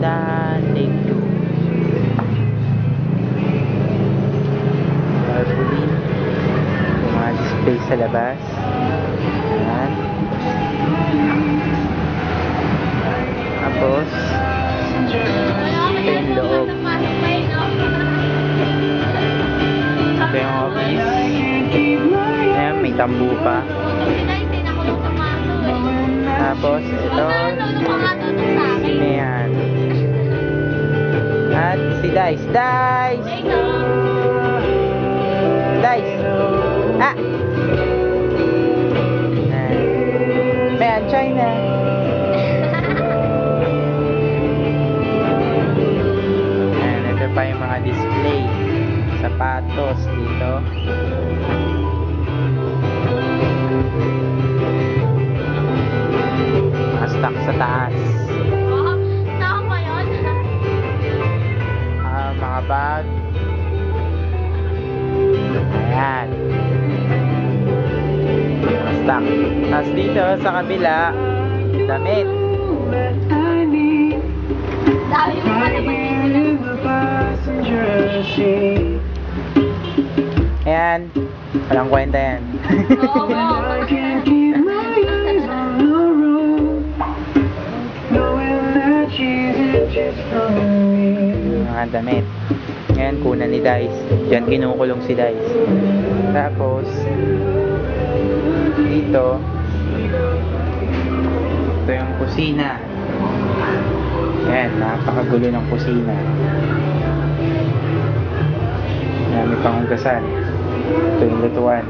Dahan-dahan, take 2. Carefully. Yung mga display sa labas. Ayan. Tapos, ito yung loob. Ito yung office. Ayan, may tambu pa. Tapos, ito. Ayan. At si Dice. Dice! Dice! Ah! Ayan, China. Ayan, ito pa yung mga display. Sapatos dito. Stock sa taas. Tao ba yun? Mga bag. Ayan. Mga stock. Tapos dito sa kabila, damit. Dami mo pa naman. Ayan. Walang kwenta yan. Mga damit. Ngayon, kuna ni Dice. Diyan kinukulong si Dice. Tapos, dito, ito yung kusina. Ayan, napakagulo ng kusina. Marami pang hugasan. Ito yung lutuan.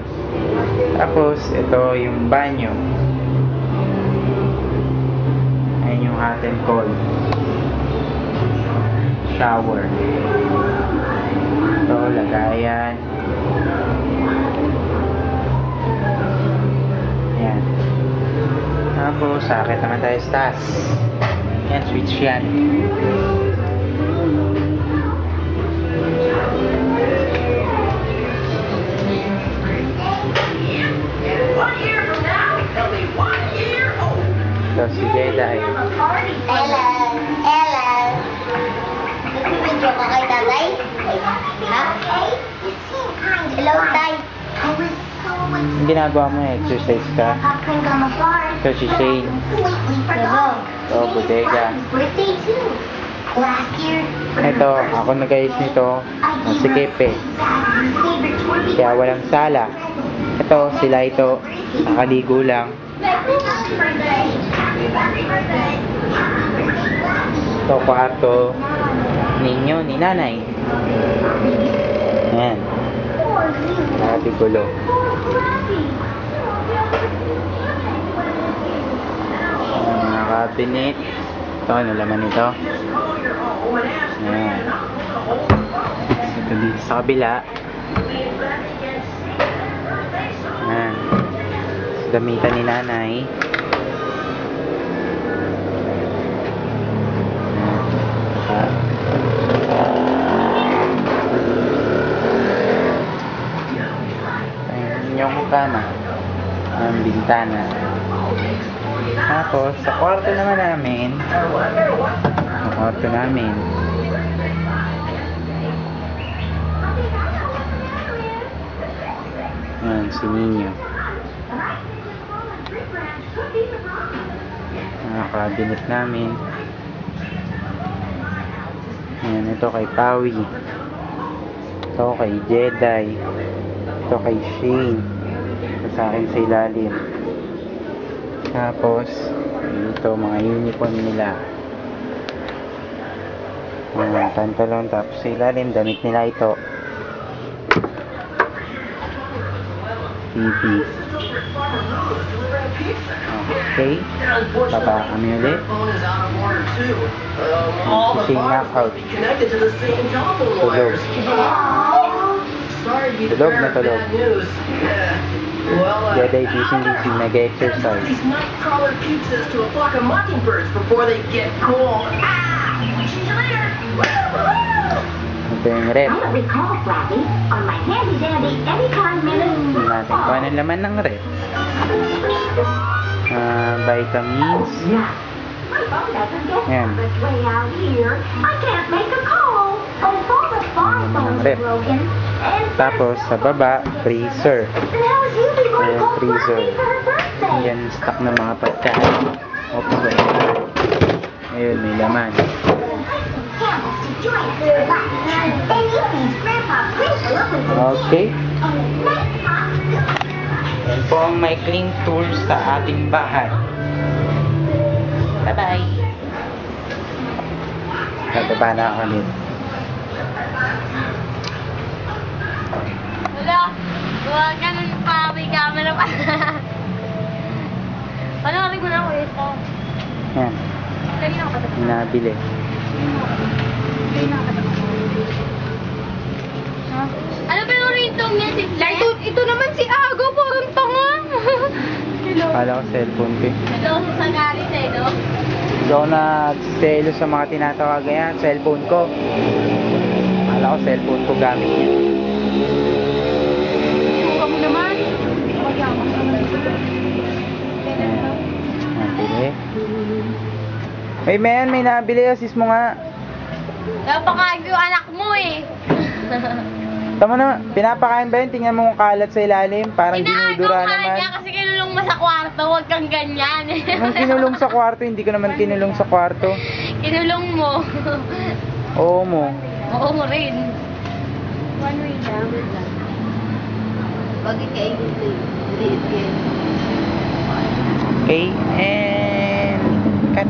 Tapos, ito yung banyo. Ayan yung hot and cold. Shower. Ito, lagayan. Ayan. Tapos, sakit naman tayo sa taas. Ayan, switch yan. Ito si Jedi. Hello. Hello. Nagpipidyo ka kay tatay? Ha? Hello, tay. Yung ginagawa mo, exercise ka. Ito si Shane. Ito, bodega. Ito, ako nag-ayos nito. Si Kepe. Kaya walang sala. Ito, sila ito. Nakaligo lang. Ito, kwarto ninyo, ni nanay. Ayan. Grabe gulo. Mga cabinet. Ito, ano laman ito? Ayan. Ito dito sa kabila. Ayan. Gamitan ni nanay. Yung mukana. Ang bintana. Tapos, sa kwarto naman namin. Sa kwarto namin. Ayan, si Nino. Mga cabinet namin. Ayan, ito kay Pawi. Ito kay Jedi. Ito kay Shane. Ito sa akin sa ilalim. Tapos, ito mga uniform nila. Ayan, pantalon. Tapos sa ilalim, damit nila ito. TV. Okay. Baba kami ulit. Fishing knockout. Tulog. Tulog na tulog. Jedi gising-gising nag-exercise. Ito yung rep. Hindi natin kung anong laman ng rep. Vitamins. Ayan. out here. I can't make a call. Oh, the phone phone's Rep. broken. And Tapos sa baba, freezer. then how is Yubi going to Ayan, call freezer. Fluffy for her birthday? Yan, stock ng mga pagkain. Oops, wait. Ayun, may laman. Camels to join us for lunch. Then Yumi's grandpa Pringle opens the Okay. and a nice hot soup. Yan po ang maikling tour sa ating bahay. Bye-bye. Bababa na ako nito. Wala. Huwag ganun pa. May camera pa. Panoorin mo na ako ito. Yan, Kanina ako patapos. nabili. Kanina ako patapos. Ano ba yung ringtone niya? Si Flex? Ito naman si Ago. Parang tanga. Hello. Kala ko cellphone ko eh. Hello sa galit eh, no? Hindi ako nagselo sa mga tinatawagan yan. Cellphone ko. Kala ko cellphone ko gamit niya. Ikaw mo naman. Magyama ka naman. Nabili. May man, may nabili. Assist mo nga. Napakain ko yung anak mo eh. Tama na, pinapakain ba yun? Tingnan mo kung kalat sa ilalim. Parang dinudura Inaagaw ka naman. niya kasi kinulong mo sa kwarto. Huwag kang ganyan. Nung kinulong sa kwarto, hindi ko naman kinulong sa kwarto. Kinulong mo. Oo mo. Oo mo rin. One way lang. Bakit kayo ito? Okay, and cut.